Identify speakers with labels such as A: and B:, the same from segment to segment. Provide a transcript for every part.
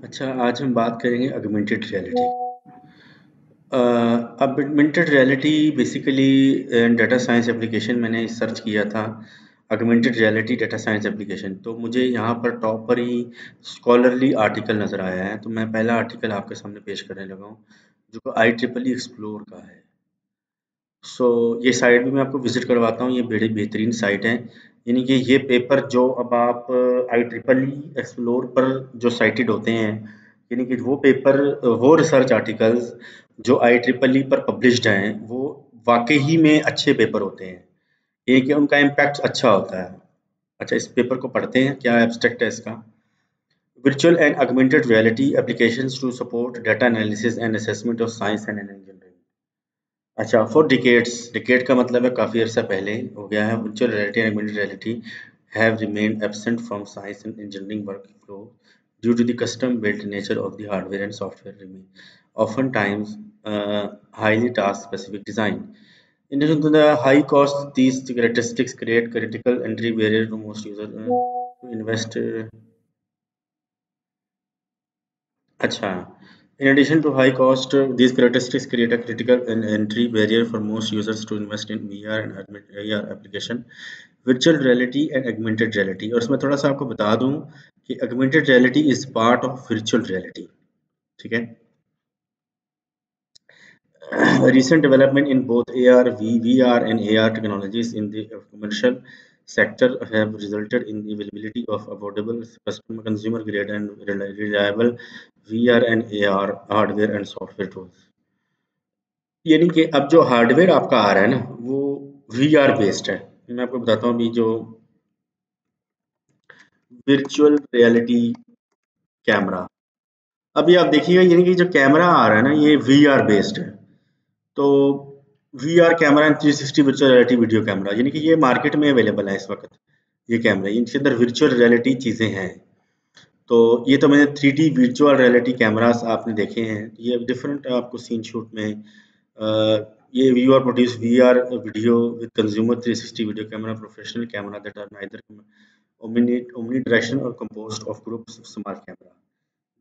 A: अच्छा, आज हम बात करेंगे augmented reality. Augmented reality basically data science application मैंने सर्च किया था। Augmented reality data science application, तो मुझे यहाँ पर टॉप पर ही स्कॉलरली आर्टिकल नज़र आया है। तो मैं पहला आर्टिकल आपके सामने पेश करने लगा हूँ, जो IEEE एक्सप्लोर का है। ये साइट भी मैं आपको विज़िट करवाता हूँ। ये बड़ी बेहतरीन साइट है। यानी कि ये पेपर जो अब आप IEEE एक्सप्लोर पर जो साइटेड होते हैं, यानी कि वो पेपर, वो रिसर्च आर्टिकल्स जो IEEE पर पब्लिश्ड हैं, वो वाक़ई ही में अच्छे पेपर होते हैं। ये कि उनका इम्पैक्ट अच्छा होता है। अच्छा, इस पेपर को पढ़ते हैं, क्या एब्स्ट्रैक्ट है इसका। Virtual and augmented reality applications to support data analysis and assessment of science and engineering। अच्छा, फॉर डिकेड्स, डिकेड का मतलब है काफ़ी अर्सा पहले हो गया है। Virtual reality and augmented reality have remained absent from science and engineering workflow due to the custom built nature of the hardware and software remain often times highly task specific design. In addition to the high cost, these characteristics create critical entry barrier to most users to invest. अच्छा, in addition to high cost, these characteristics create a critical entry barrier for most users to invest in VR and AR application, virtual reality and augmented reality। और इसमें थोड़ा सा आपको बता दूं कि augmented reality is part of virtual reality, ठीक है। Recent development in both AR, VR and AR technologies in the commercial sector have resulted in the availability of affordable, consumer grade and reliable VR and AR hardware and software tools। यानी कि अब जो hardware आपका आ रहा है ना, वो VR based है। मैं आपको बताता हूँ अभी जो वर्चुअल रियलिटी कैमरा, अभी आप देखिएगा, यानी कि जो कैमरा आ रहा है ना, ये VR बेस्ड है। तो VR camera and 360 virtual reality video camera, यानी कि ये मार्केट में अवेलेबल है इस वक्त। ये कैमरा, इनके अंदर वर्चुअल रियलिटी चीज़ें हैं। तो ये तो मैंने 3D वर्चुअल रियलिटी कैमरास आपने देखे हैं। ये डिफरेंट आपको सीन शूट में ये viewer produce VR video with consumer 360 video camera professional camera that are neither omnidirectional or composed of groups of smart camera.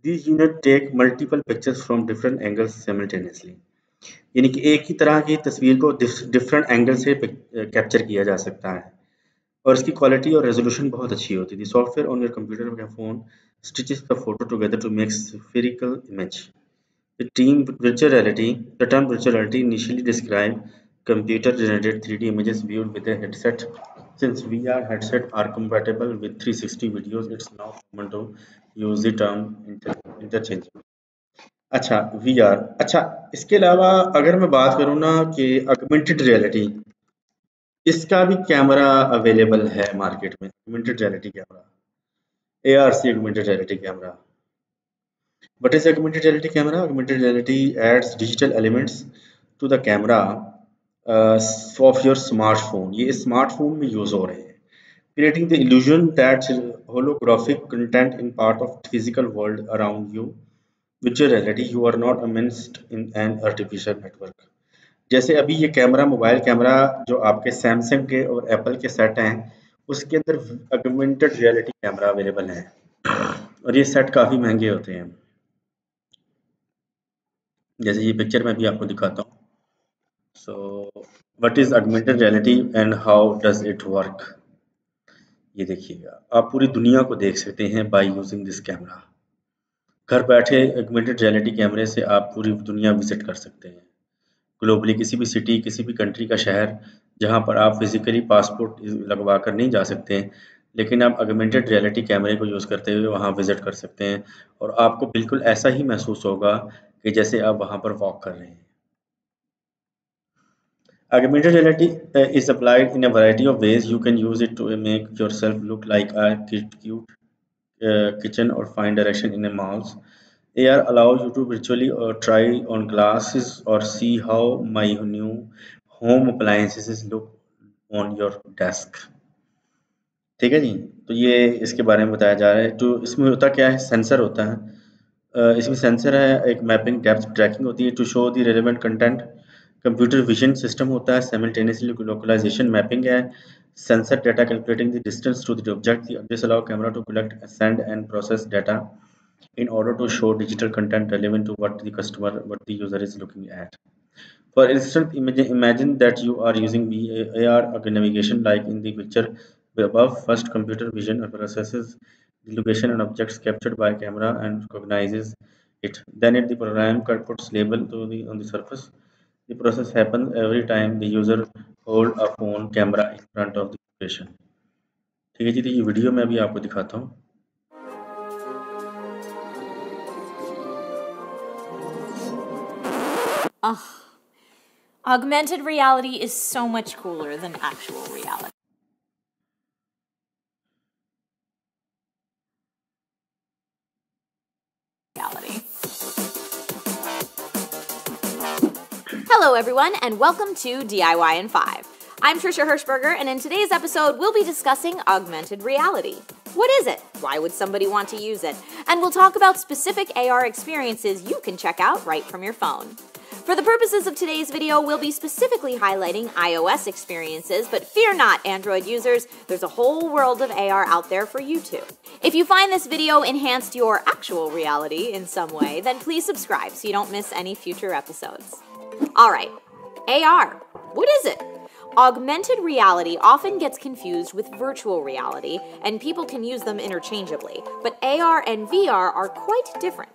A: These units take multiple pictures from different angles simultaneously। यानी कि एक ही तरह की तस्वीर को different angle से capture किया जा सकता है, और इसकी क्वालिटी और रेजोल्यूशन बहुत अच्छी होती थी। सॉफ्टवेयर ऑन योर कंप्यूटर या phone stitches the photo together to make spherical image। The term virtual reality initially described computer-generated 3D images viewed with a headset. Since VR headsets are compatible with 360 videos, it's now common to use the term interchangeably। अच्छा, VR। अच्छा, इसके अलावा अगर मैं बात करूँ ना कि ऑगमेंटेड रियलिटी, इसका भी कैमरा अवेलेबल है मार्केट में। Augmented reality camera, ARC augmented reality camera. What is augmented reality camera? Augmented reality adds digital elements to the camera of your smartphone। ये स्मार्टफोन में यूज हो रहे हैं, creating the illusion that holographic content in part of physical world around you। Virtual reality, you are not immersed in an artificial network। जैसे अभी ये camera, mobile camera जो आपके सैमसंग के और एप्पल के सेट हैं, उसके अंदर ऑगमेंटेड रियलिटी कैमरा अवेलेबल है, और ये सेट काफ़ी महंगे होते हैं। जैसे ये पिक्चर मैं भी आपको दिखाता हूँ। So what is augmented reality and how does it work. ये देखिएगा, आप पूरी दुनिया को देख सकते हैं बाय यूजिंग दिस कैमरा। घर बैठे ऑगमेंटेड रियलिटी कैमरे से आप पूरी दुनिया विजिट कर सकते हैं। ग्लोबली किसी भी सिटी, किसी भी कंट्री का शहर जहाँ पर आप फिजिकली पासपोर्ट लगवा कर नहीं जा सकते हैं, लेकिन आप ऑगमेंटेड रियलिटी कैमरे को यूज़ करते हुए वहाँ विजिट कर सकते हैं, और आपको बिल्कुल ऐसा ही महसूस होगा कि जैसे आप वहाँ पर वॉक कर रहे हैं। Augmented reality is applied in a variety of ways. You can use it to make yourself look like a cute kitchen or find direction in a malls. AR allows you to virtually try on glasses or see how my new home appliances look on your desk। ठीक है जी। तो ये इसके बारे में बताया जा रहा है। तो इसमें होता क्या है, सेंसर होता है। इसमें सेंसर है, एक मैपिंग डेप्थ ट्रैकिंग होती है to show the relevant content. Computer vision system होता है, साइमल्टेनियसली लोकलाइजेशन मैपिंग है, sensor data calculating the distance to the object. This allow camera to collect, send and process data in order to show digital content relevant to what the user is looking at. For instance, imagine that you are using AR navigation like in the picture above. First, computer vision processes the location and objects captured by camera and recognizes it. Then the program puts label on the surface. The process happens every time the user hold a phone camera in front of the location. ठीक है जी, तो ये video मैं अभी आपको दिखाता हूँ.
B: Ugh. Augmented reality is so much cooler than actual reality. Hello everyone and welcome to DIY in 5. I'm Trisha Hirschberger and in today's episode we'll be discussing augmented reality. What is it? Why would somebody want to use it? And we'll talk about specific AR experiences you can check out right from your phone. For the purposes of today's video, we'll be specifically highlighting iOS experiences, but fear not, Android users, there's a whole world of AR out there for you too. If you find this video enhanced your actual reality in some way, then please subscribe so you don't miss any future episodes. Alright, AR. What is it? Augmented reality often gets confused with virtual reality, and people can use them interchangeably, but AR and VR are quite different.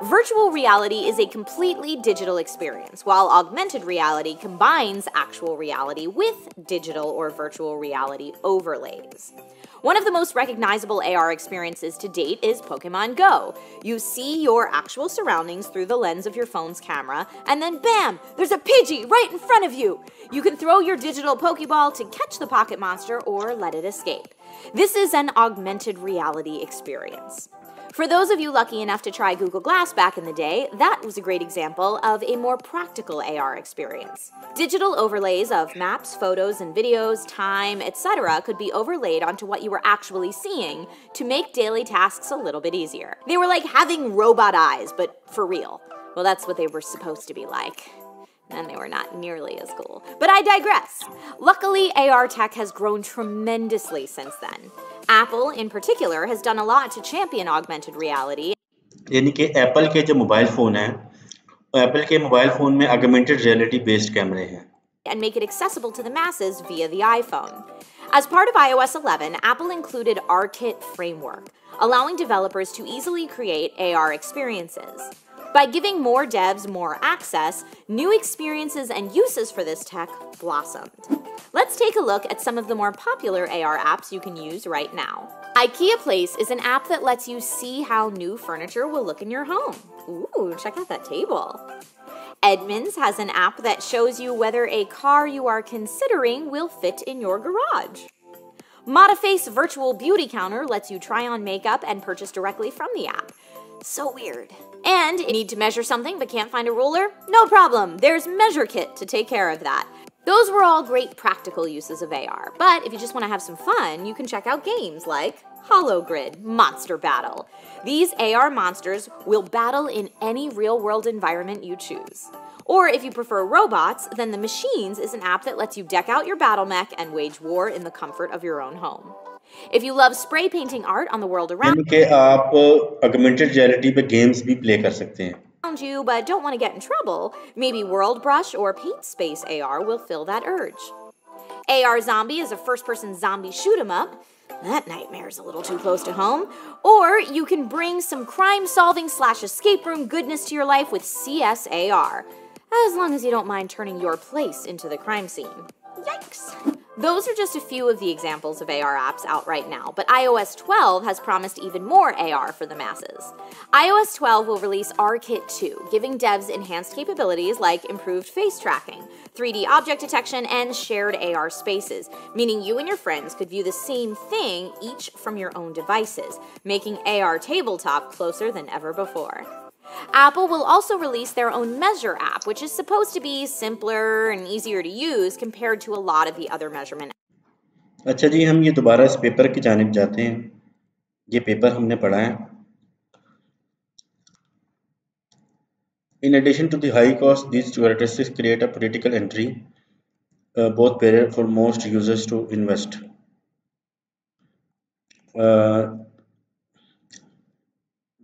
B: Virtual reality is a completely digital experience, while augmented reality combines actual reality with digital or virtual reality overlays. One of the most recognizable AR experiences to date is Pokemon Go. You see your actual surroundings through the lens of your phone's camera, and then bam, there's a Pidgey right in front of you. You can throw your digital Pokeball to catch the pocket monster or let it escape. This is an augmented reality experience. For those of you lucky enough to try Google Glass back in the day, that was a great example of a more practical AR experience. Digital overlays of maps, photos, and videos, time, etc. could be overlaid onto what you were actually seeing to make daily tasks a little bit easier. They were like having robot eyes, but for real. Well, that's what they were supposed to be like. And they were not nearly as cool. But I digress. Luckily, AR tech has grown tremendously since then. Apple, in particular, has done a lot to champion augmented reality.
A: यानी कि Apple के जो mobile phone हैं, Apple के mobile phone में augmented reality based कैमरे हैं.
B: And make it accessible to the masses via the iPhone. As part of iOS 11, Apple included ARKit framework, allowing developers to easily create AR experiences. By giving more devs more access, new experiences and uses for this tech blossomed. Let's take a look at some of the more popular AR apps you can use right now. IKEA Place is an app that lets you see how new furniture will look in your home. Ooh, check out that table. Edmunds has an app that shows you whether a car you are considering will fit in your garage. Modiface Virtual Beauty Counter lets you try on makeup and purchase directly from the app. So weird. And need to measure something but can't find a ruler? No problem, there's MeasureKit to take care of that. Those were all great practical uses of AR, but if you just want to have some fun, you can check out games like HoloGrid Monster Battle. These AR monsters will battle in any real-world environment you choose. Or if you prefer robots, then The Machines is an app that lets you deck out your battle mech and wage war in the comfort of your own home. If you love spray painting art on the world around
A: कि आप augmented reality पे games भी play कर सकते हैं.
B: you but don't want to get in trouble, maybe World Brush or Paint Space AR will fill that urge. AR Zombie is a first-person zombie shoot-'em-up. That nightmare's a little too close to home. Or you can bring some crime-solving / escape room goodness to your life with CSAR. As long as you don't mind turning your place into the crime scene. Yikes! Those are just a few of the examples of AR apps out right now, but iOS 12 has promised even more AR for the masses. iOS 12 will release ARKit 2, giving devs enhanced capabilities like improved face tracking, 3D object detection, and shared AR spaces, meaning you and your friends could view the same thing each from your own devices, making AR tabletop closer than ever before. Apple will also release their own Measure app, which is supposed to be simpler and easier to use compared to a lot of the other measurement.
A: अच्छा जी, हम ये दोबारा इस paper की जानिब जाते हैं. ये पेपर हमने पढ़ा है. In addition to the high cost, these characteristics create a political entry, both barrier for most users to invest.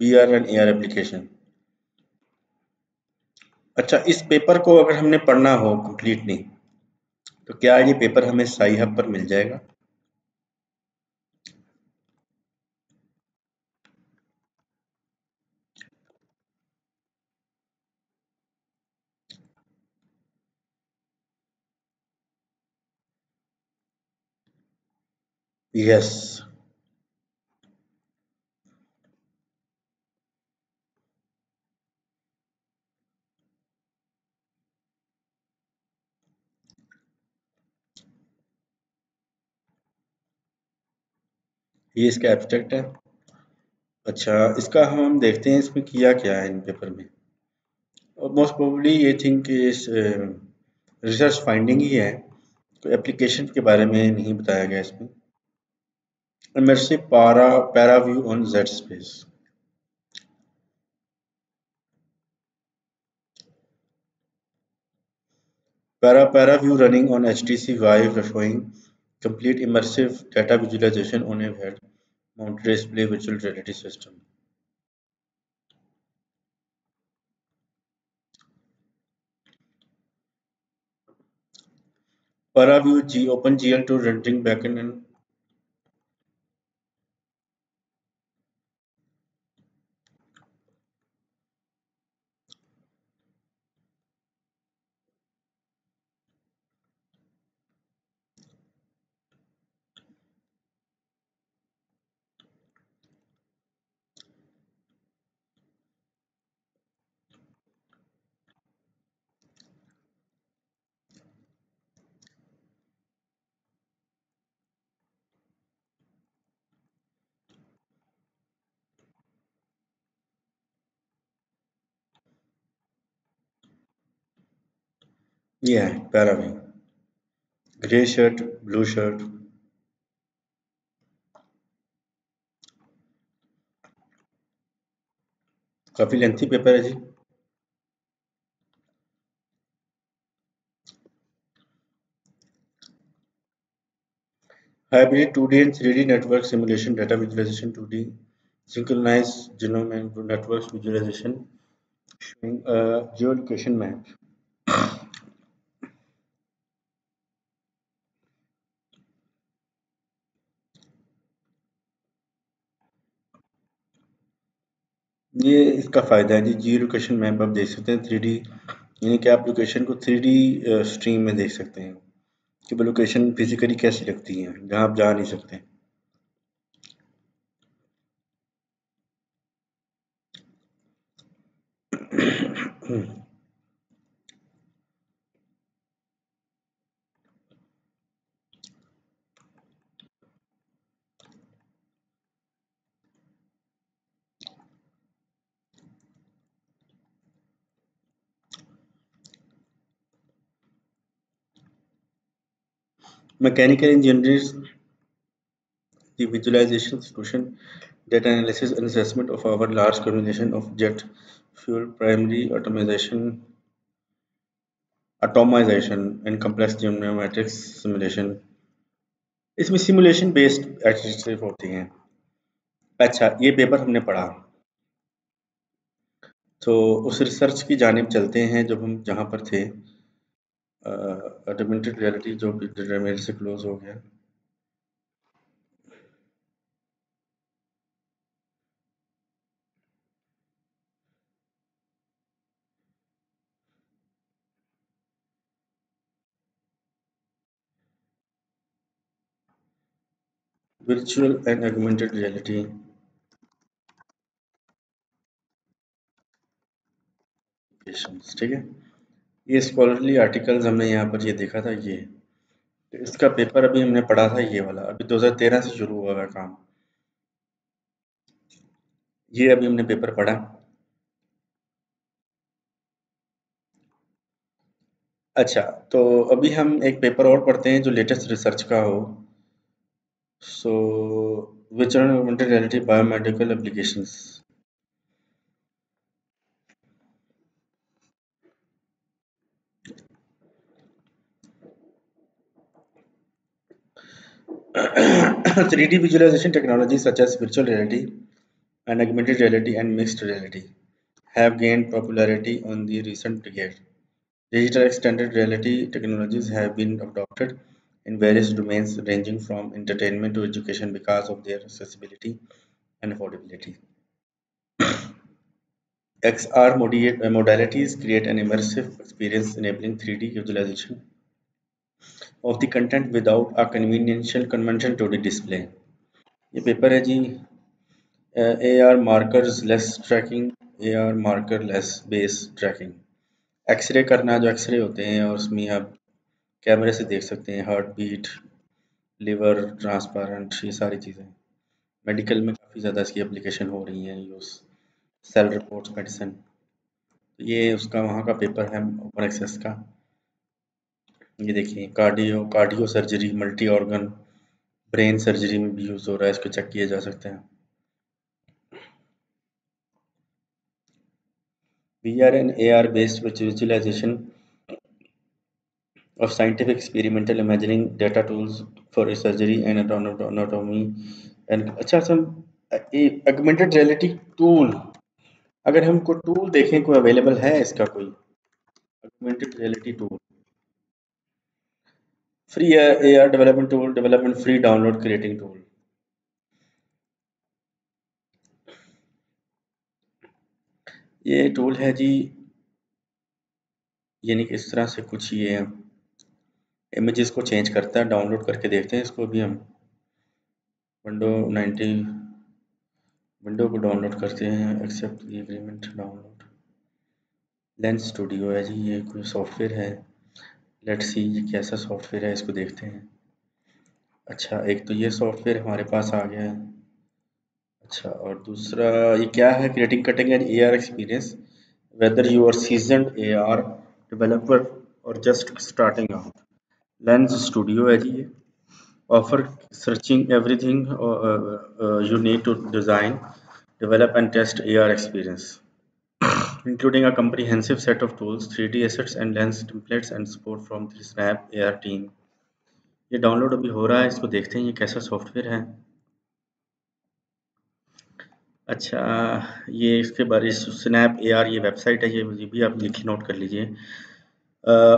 A: VR and AR application. अच्छा, इस पेपर को अगर हमने पढ़ना हो कंप्लीटली, तो क्या ये पेपर हमें साई हब पर मिल जाएगा? यस। ये इसका एब्स्ट्रैक्ट है। अच्छा, इसका हम देखते हैं इसमें किया क्या है इन पेपर में। मोस्ट प्रोबेबली ये थिंक इस रिसर्च फाइंडिंग ही है, तो एप्लीकेशन के बारे में नहीं बताया गया इसमें। Immersive para view on Z space. Para view running on HTC Vive showing complete immersive data visualization on a head-mounted display virtual reality system. ParaView G OpenGL2 rendering backend and yeah, ParaView. Gray shirt, blue shirt. काफी lengthy paper है जी। Hybrid 2D and 3D network simulation data visualization 2D synchronized genome and networks visualization showing a geolocation map. ये इसका फ़ायदा है जी, जियो location map आप देख सकते हैं 3D, यानी कि आप लोकेशन को 3D स्ट्रीम में देख सकते हैं कि वो लोकेशन फिजिकली कैसी लगती है जहाँ आप जा नहीं सकते। Mechanical engineering, the visualization solution, data analysis and assessment of our large combination of jet fuel primary atomization and complex geometrics simulation। इसमें सिमुलेशन बेस्ड एक्सरसाइज होती हैं। अच्छा, ये पेपर हमने पढ़ा, तो उस रिसर्च की जानिब चलते हैं जब हम जहाँ पर थे। ऑगमेंटेड रियलिटी जो मेरे से क्लोज हो गया। वर्चुअल एंड ऑगमेंटेड रियलिटी, ठीक है। ये स्कॉलरली आर्टिकल्स हमने यहाँ पर ये देखा था, ये तो इसका पेपर अभी हमने पढ़ा था, ये वाला अभी 2013 से शुरू हुआ है काम। ये अभी हमने पेपर पढ़ा। अच्छा, तो अभी हम एक पेपर और पढ़ते हैं जो लेटेस्ट रिसर्च का हो। सो विचुअल augmented reality biomedical applications. Three D visualization technology such as virtual reality and augmented reality and mixed reality have gained popularity on the recent decade. Digital extended reality technologies have been adopted in various domains ranging from entertainment to education because of their accessibility and affordability. XR modalities create an immersive experience enabling 3D visualization of the content without a conventional to the display. ये paper है जी AR markers less tracking, AR marker less base tracking. X-ray करना जो x ray होते हैं और उसमें आप कैमरे से देख सकते हैं हार्ट बीट, लिवर ट्रांसपेरेंट, ये सारी चीज़ें मेडिकल में काफ़ी ज़्यादा इसकी एप्लीकेशन हो रही हैं यूज़, सेल रिपोर्ट्स मेडिसिन। तो ये उसका वहाँ का पेपर है ओपन एक्सेस का। ये देखिए cardio surgery, multi organ brain surgery में भी यूज़ हो रहा है, इसको चेक किए जा सकते हैं। VR and AR based visualization of scientific experimental imagining data tools for surgery and anatomy and अच्छा सम augmented reality टूल, अगर हम कोई टूल देखें कोई अवेलेबल है इसका कोई augmented reality टूल फ्री है AR development tool development free download creating tool ये टूल है जी यानी कि इस तरह से कुछ ये इमेजेस को चेंज करता है डाउनलोड करके देखते हैं इसको भी हम विंडो 90 विंडो को डाउनलोड करते हैं accept the agreement download lens studio है जी ये कोई सॉफ्टवेयर है लेट्स सी ये कैसा सॉफ्टवेयर है इसको देखते हैं अच्छा एक तो ये सॉफ्टवेयर हमारे पास आ गया है अच्छा और दूसरा ये क्या है creating cutting and AR experience whether you are seasoned AR developer और just starting out lens studio है जी ये offer searching everything you need to design, develop and test AR experience, including a comprehensive set of tools, 3D assets and lens templates and support from the Snap AR team. ये download अभी हो रहा है इसको देखते हैं ये कैसा सॉफ्टवेयर है अच्छा ये इसके बारे स्नैप AR ये वेबसाइट है ये भी आप लिख नोट कर लीजिए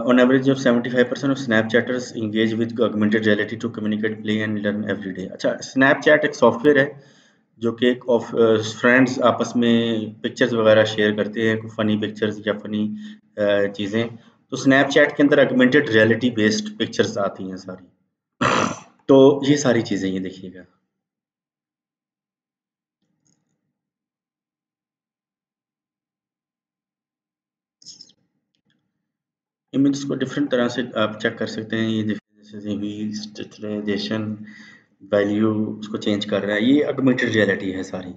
A: on average of 75% of Snapchatters engage with augmented reality to communicate, play and learn every day. अच्छा Snapchat एक सॉफ्टवेयर है जो कि एक ऑफ फ्रेंड्स आपस में पिक्चर्स वगैरह शेयर करते हैं फनी पिक्चर्स या फनी चीज़ें तो स्नैपचैट के अंदर ऑगमेंटेड रियलिटी बेस्ड पिक्चर्स आती हैं सारी तो ये सारी चीज़ें ये देखिएगा इमेज को डिफरेंट तरह से आप चेक कर सकते हैं ये जैसे व्हील्स डिजिटलाइजेशन वैल्यू उसको चेंज कर रहा है ये ऑगमेंटेड रियलिटी है सारी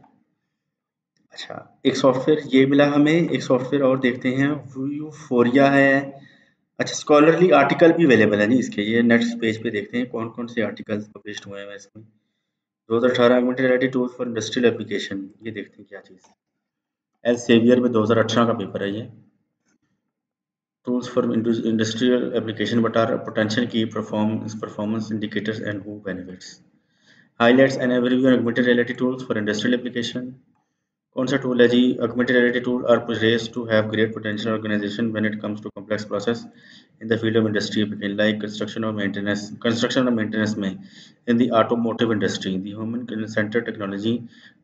A: अच्छा एक सॉफ्टवेयर ये मिला हमें एक सॉफ्टवेयर और देखते हैं यूफोरिया है अच्छा स्कॉलरली आर्टिकल भी अवेलेबल है नहीं इसके ये नेक्स्ट पेज पे देखते हैं कौन कौन से आर्टिकल्स पब्लिश हुए हैं इसमें 2018 augmented reality tools for industrial application ये देखते हैं क्या चीज़ एल सेवियर में 2018 का पेपर है ये tools for industrial application what are potential key performance indicators and who benefits highlights and overview of augmented reality tools for industrial application कौन सा टूल है जी augmented reality tool are raised to have great potential organization when it comes to complex process in the field of industry like construction or maintenance में in the automotive industry the human centered technology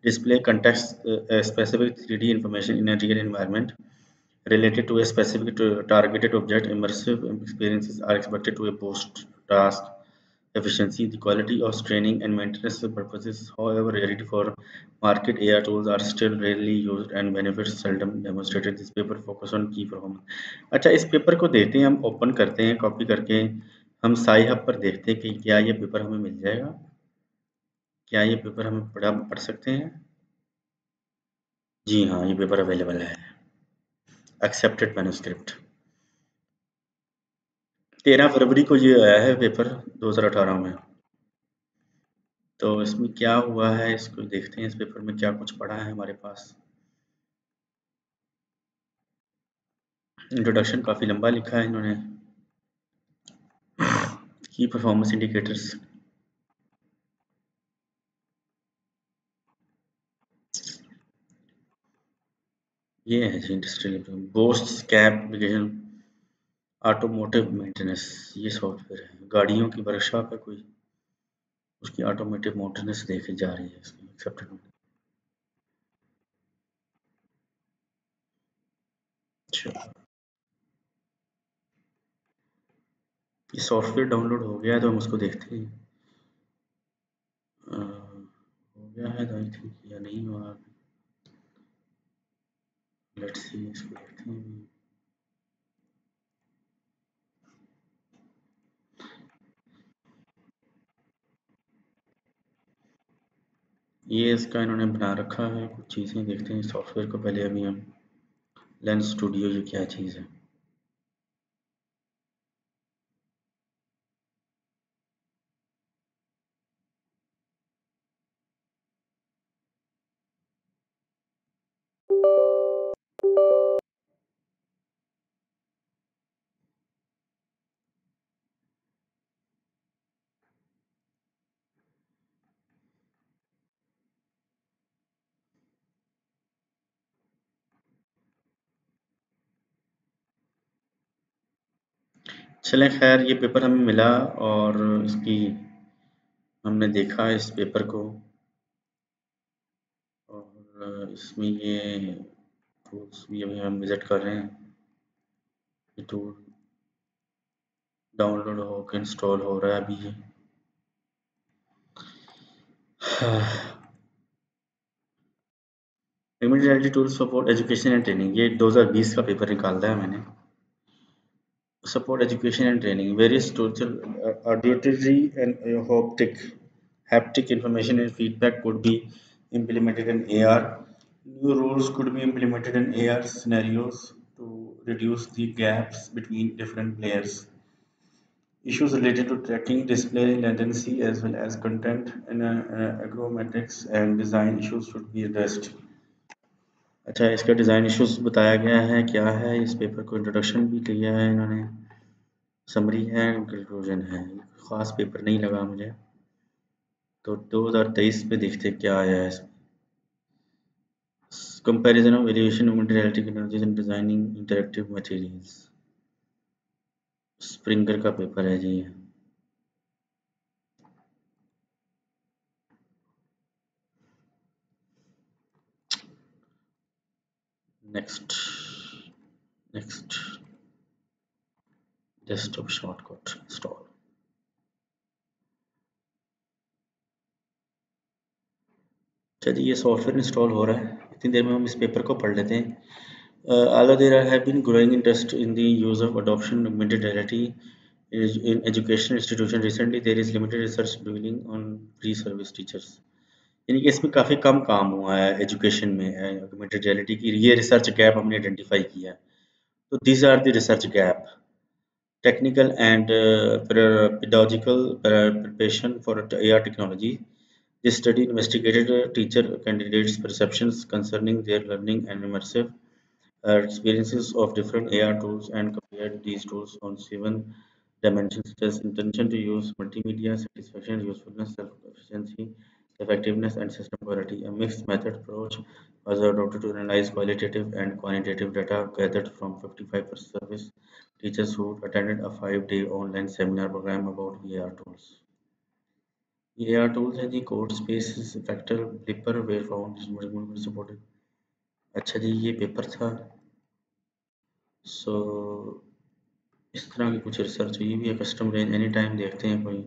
A: display context specific 3D information in a real environment related to a specific targeted object, immersive experiences are expected to boost task efficiency. The quality of training and maintenance purposes, however, reality for market AI tools are still rarely used and benefits seldom demonstrated. This paper focus on key performance. अच्छा इस paper को देते हैं हम open करते हैं copy करके हम साई हब पर देखते हैं कि क्या ये पेपर हमें मिल जाएगा क्या ये पेपर हमें पढ़ सकते हैं जी हाँ ये पेपर अवेलेबल है एक्सेप्टेड मैन्युस्क्रिप्ट 13 फरवरी को ये आया है पेपर 2018 में तो इसमें क्या हुआ है इसको देखते हैं इस पेपर में क्या कुछ पढ़ा है हमारे पास इंट्रोडक्शन काफ़ी लंबा लिखा है इन्होंने की परफॉर्मेंस इंडिकेटर्स ये है जी industrial boost cap application automotive maintenance. ये सॉफ्टवेयर है, गाड़ियों की वर्कशॉप है कोई, उसकी ऑटोमेटिव मेंटेनेंस देखी जा रही है इसमें एक्सेप्टेड। अच्छा, ये सॉफ्टवेयर डाउनलोड हो गया है तो हम उसको देखते हैं। हो गया है तो आई थिंक, या नहीं हुआ। लेट्स सी, इसको देखते हैं। ये इसका इन्होंने बना रखा है, कुछ चीज़ें देखते हैं सॉफ्टवेयर को पहले अभी हम। लेंस स्टूडियो ये क्या चीज़ है? चलें खैर, ये पेपर हमें मिला और इसकी हमने देखा इस पेपर को, और इसमें ये टूल्स भी अभी हम विज़िट कर रहे हैं। ये टूल डाउनलोड होकर इंस्टॉल हो रहा है अभी ये। Augmented reality tools for education and training, ये 2020 का पेपर निकाला है मैंने। Support education and training. Various total auditory and haptic information and feedback could be implemented in AR. New rules could be implemented in AR scenarios to reduce the gaps between different players. Issues related to tracking, display latency, as well as content and agrometrics and design issues should be addressed. अच्छा, इसका design issues बताया गया है क्या है, इस paper को introduction भी किया है इन्होंने, समरी है, कंक्लूजन है। ख़ास पेपर नहीं लगा मुझे, तो 2023 में देखते क्या आया है इसमें। Comparison of elevation of reality technologies and designing interactive materials, Springer का पेपर है जी। Next next desktop shortcut install. चलिए, ये सॉफ्टवेयर इंस्टॉल हो रहा है, इतनी देर में हम इस पेपर को पढ़ लेते हैं। although there have been growing interest in the use of adoption of augmented reality in educational institutions, recently there is limited research dealing on pre-service teachers। यानी कि इसमें काफ़ी कम काम हुआ है एजुकेशन में ऑगमेंटेड रियलिटी की, ये रिसर्च गैप हमने आइडेंटिफाई किया है। तो these are the research gap: technical and pedagogical preparation for AR technology. This study investigated teacher candidates' perceptions concerning their learning and immersive experiences of different AR tools and compared these tools on 7 dimensions such as intention to use, multimedia, satisfaction, usefulness, self-efficiency, effectiveness, and system quality. A mixed method approach was adopted to analyze qualitative and quantitative data gathered from 55 service teachers who attended a 5-day online seminar program about AR tools. ये AR tools हैं जी, code space factor Blippar where found supported. अच्छा जी, ये paper था। सो इस तरह की कुछ रिसर्च हुई भी है। कस्टम रेंज एनी टाइम देखते हैं, कोई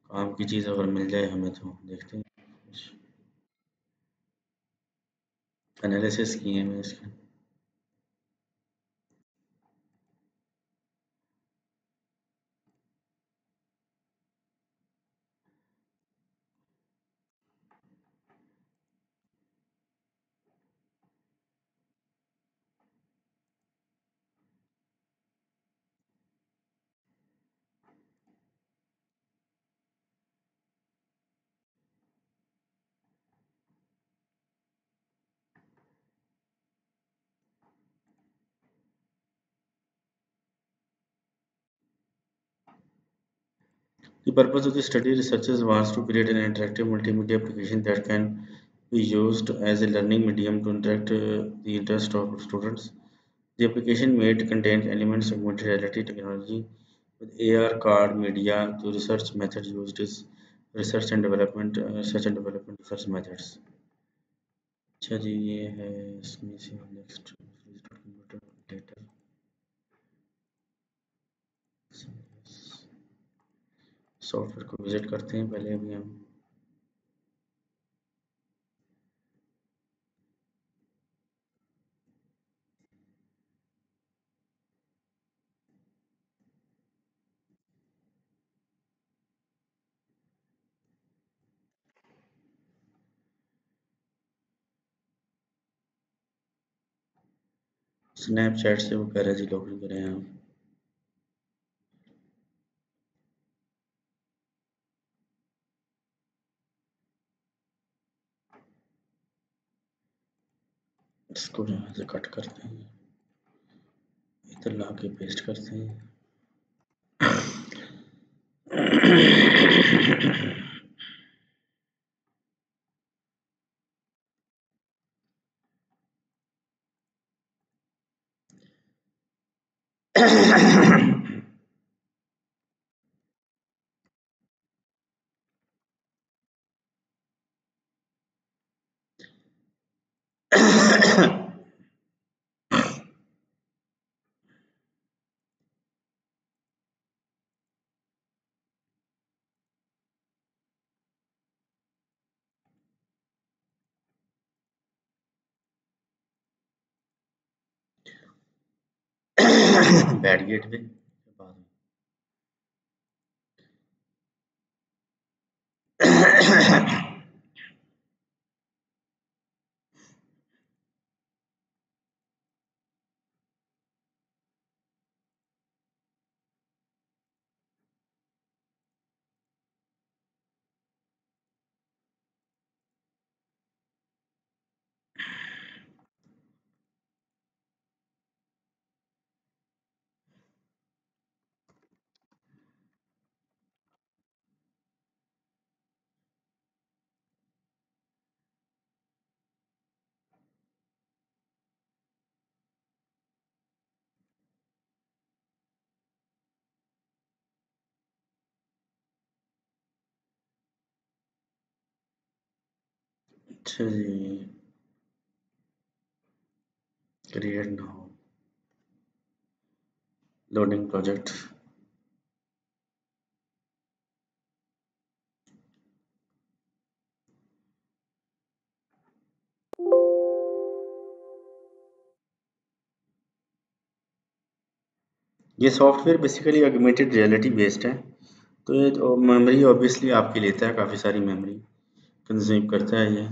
A: काम की चीज़ अगर मिल जाए हमें तो देखते हैं। कुछ एनालिसिस किए हैं इसके। The purpose of the study researchers was to create an interactive multimedia application that can be used as a learning medium to interact the interest of students. The application made contains elements of augmented reality technology with AR card media to research method used is research methods. अच्छा जी ये है इसमें से next computer data software को visit करते हैं पहले अभी हम स्नैपचैट से वो कह रहे हैं जी लॉगिन करें आप इसको यहाँ से कट करते हैं इधर ला के पेस्ट करते हैं बैड गेट पे बाद में अच्छा जी क्रिएट नाउ लोडिंग प्रोजेक्ट ये software basically augmented reality based है तो ये मेमोरी ऑब्वियसली आपकी लेता है काफ़ी सारी मेमोरी कंज्यूम करता है ये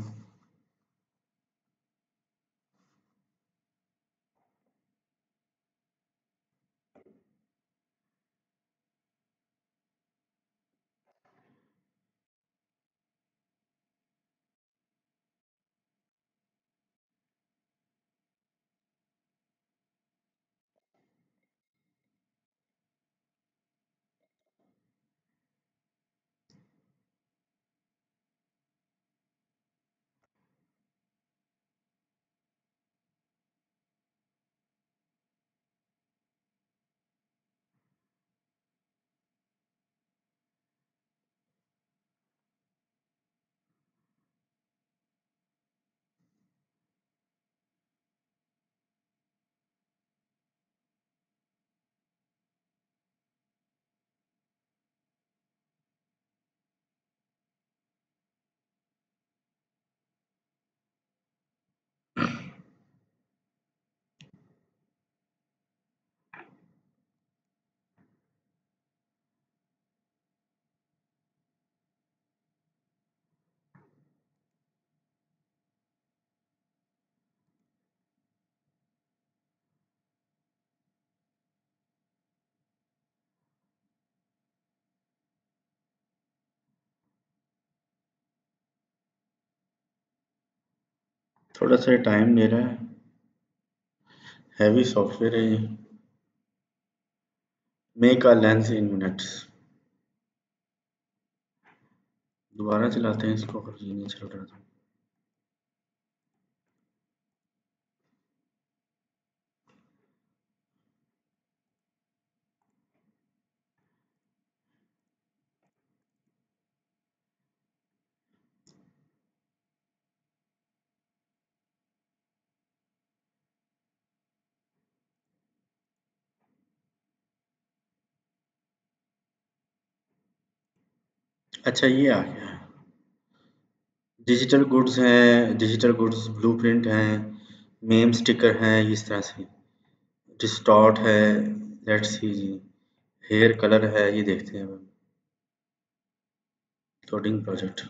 A: थोड़ा सा टाइम ले रहा है हैवी सॉफ्टवेयर है ये make a lens in minutes दोबारा चलाते हैं इसको अगर ये नहीं चल रहा था अच्छा, ये आ गया। डिजिटल गुड्स हैं, डिजिटल गुड्स ब्लूप्रिंट हैं, मेम स्टिकर हैं, इस तरह से। डिस्टॉर्ट है, लेट्स सी जी। हेयर कलर है, ये देखते हैं अब। Loading project.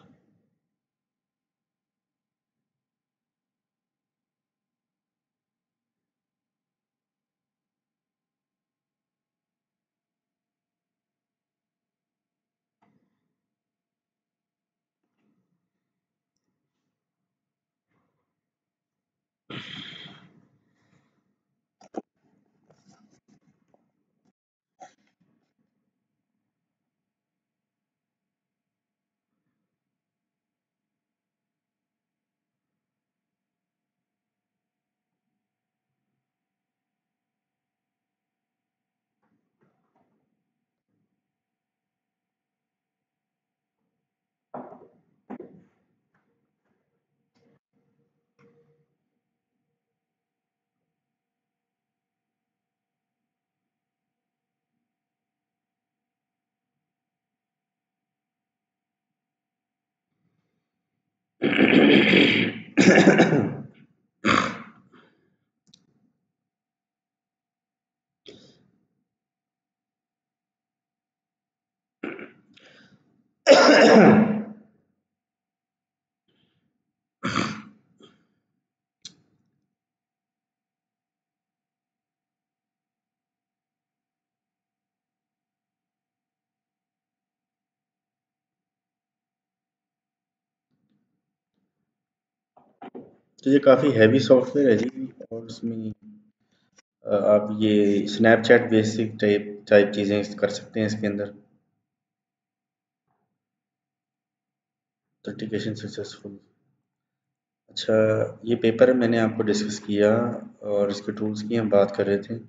A: तो ये काफ़ी हैवी सॉफ्टवेयर है जी। और इसमें आप ये स्नैपचैट बेसिक टाइप टाइप चीज़ें कर सकते हैं इसके अंदर। Certification successful. अच्छा, ये पेपर मैंने आपको डिस्कस किया और इसके टूल्स की हम बात कर रहे थे।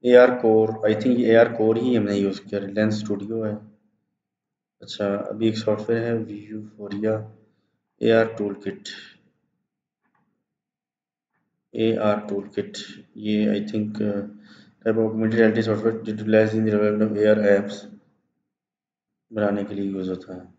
A: A R core, I think A R core ही हमने यूज़ किया। रिलायंस स्टूडियो है। अच्छा, अभी एक सॉफ्टवेयर है Vuforia A R tool kit. A R tool kit, ये I think type of augmented reality software utilize in development of AR apps बनाने के लिए यूज़ होता है।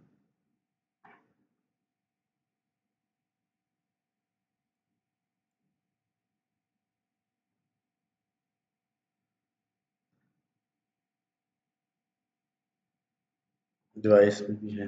A: डिवाइस में भी है।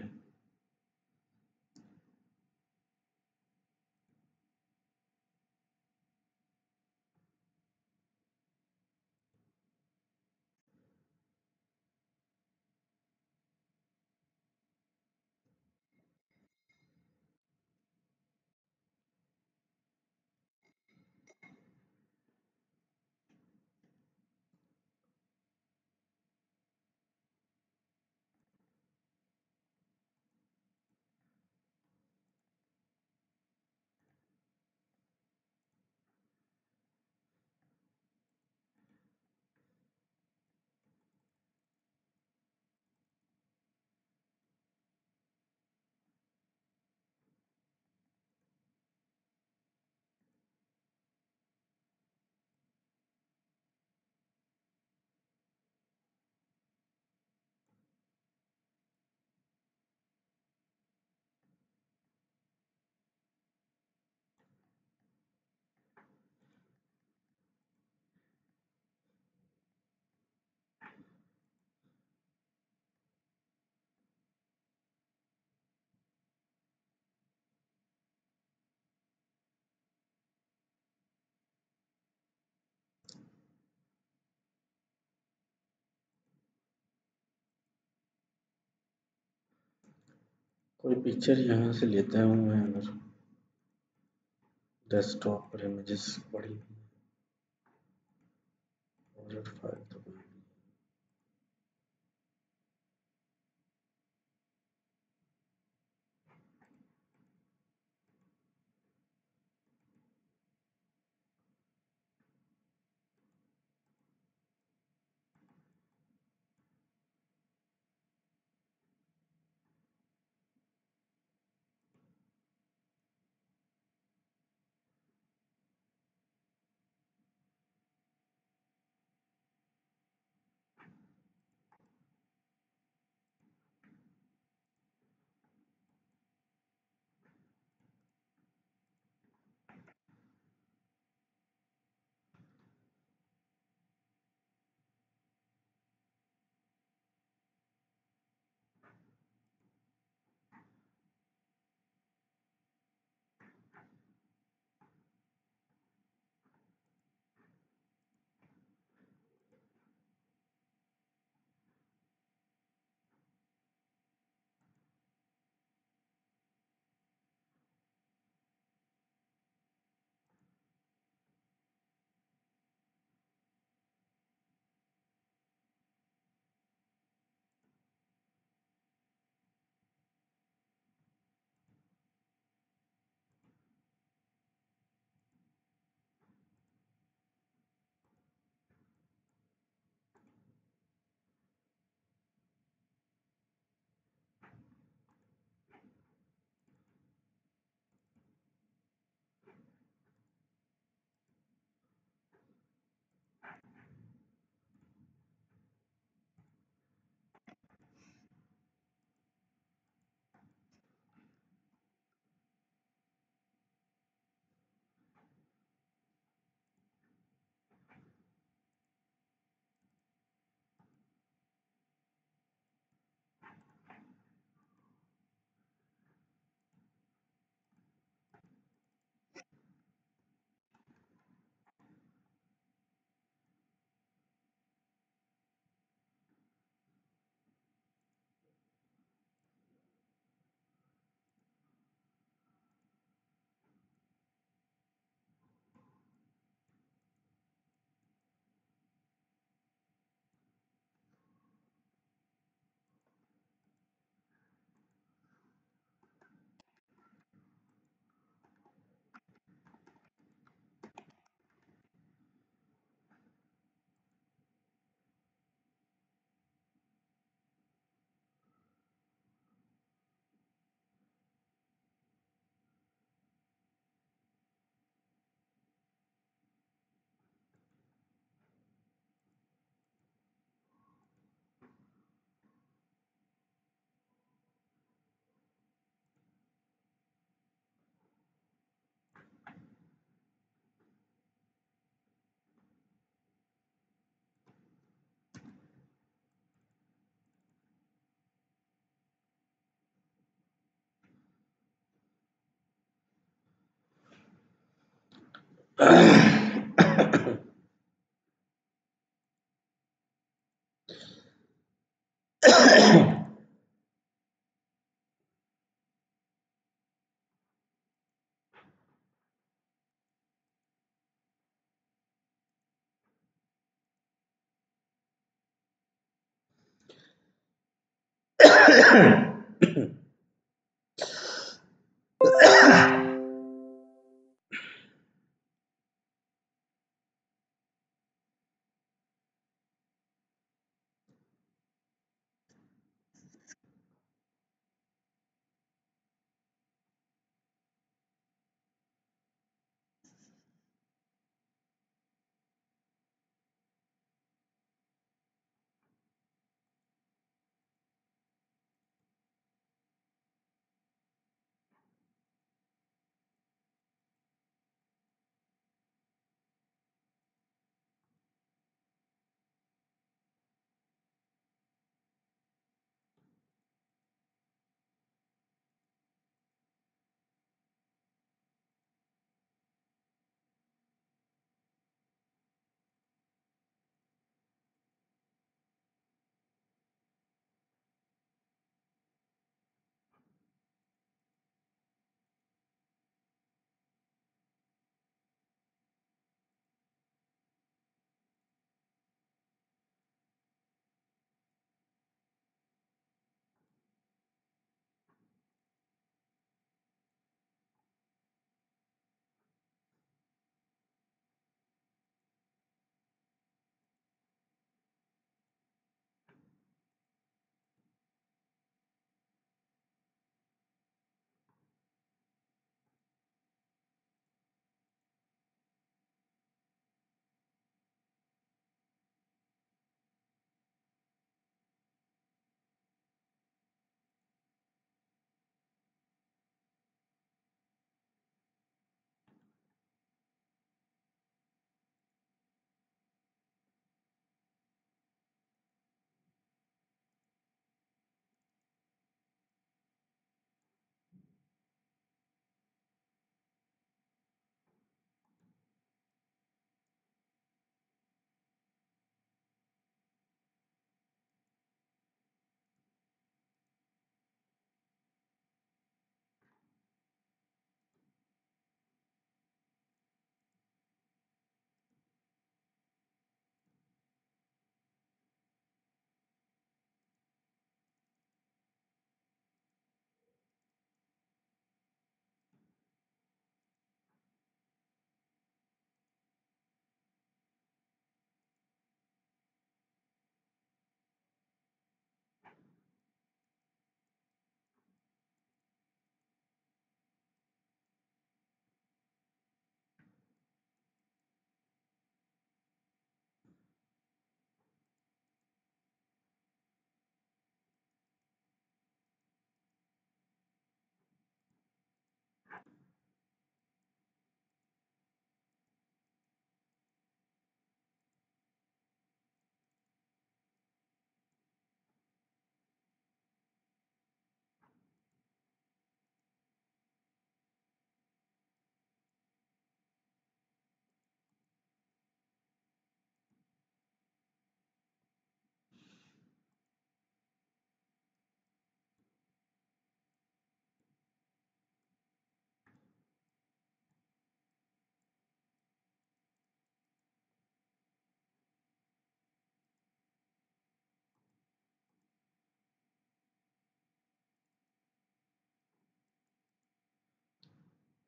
A: कोई पिक्चर यहाँ से लेता हूँ मैं, अगर डेस्कटॉप पर इमेजेस पड़ी फाइल तो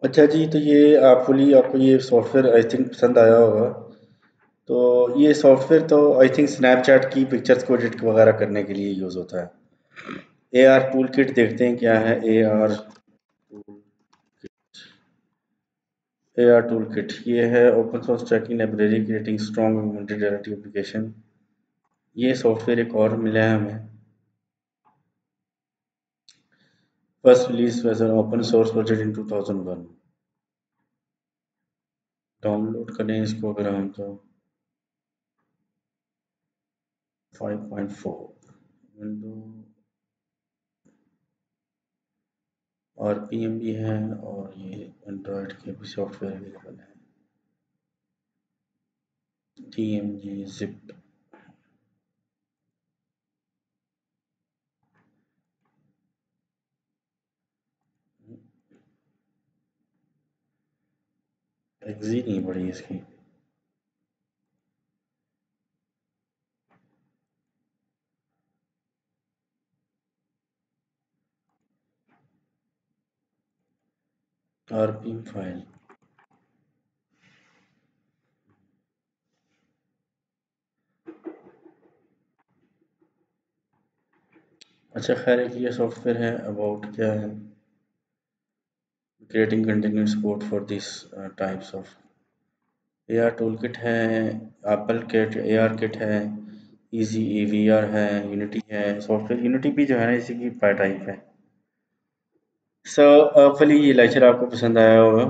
A: अच्छा जी, तो ये आपको ये सॉफ्टवेयर आई थिंक पसंद आया होगा। तो ये सॉफ्टवेयर तो आई थिंक स्नैपचैट की पिक्चर्स को एडिट वगैरह करने के लिए यूज़ होता है। ए आर टूल किट देखते हैं क्या है। ए आर टूल किट ये है open source tracking library creating strong augmented reality application. ये सॉफ्टवेयर एक और मिला है हमें। First release version open source project in 2001। Download करें इसको अगर हम तो 5.4 विंडो आरपीएम भी है और ये एंड्रॉयड के भी सॉफ्टवेयर अवेलेबल है। TMG zip. एग्जी नहीं पड़ी इसकी। RPM file. अच्छा खैर, एक ये सॉफ्टवेयर है, अबाउट क्या है, creating continuous support for this types of AR tool kit है, एप्पल किट, AR किट है, इजी AVR है, यूनिटी है। सॉफ्टवेयर यूनिटी भी जो है ना इसी की टाइप है। सो होपफुली ये लेक्चर आपको पसंद आया होगा।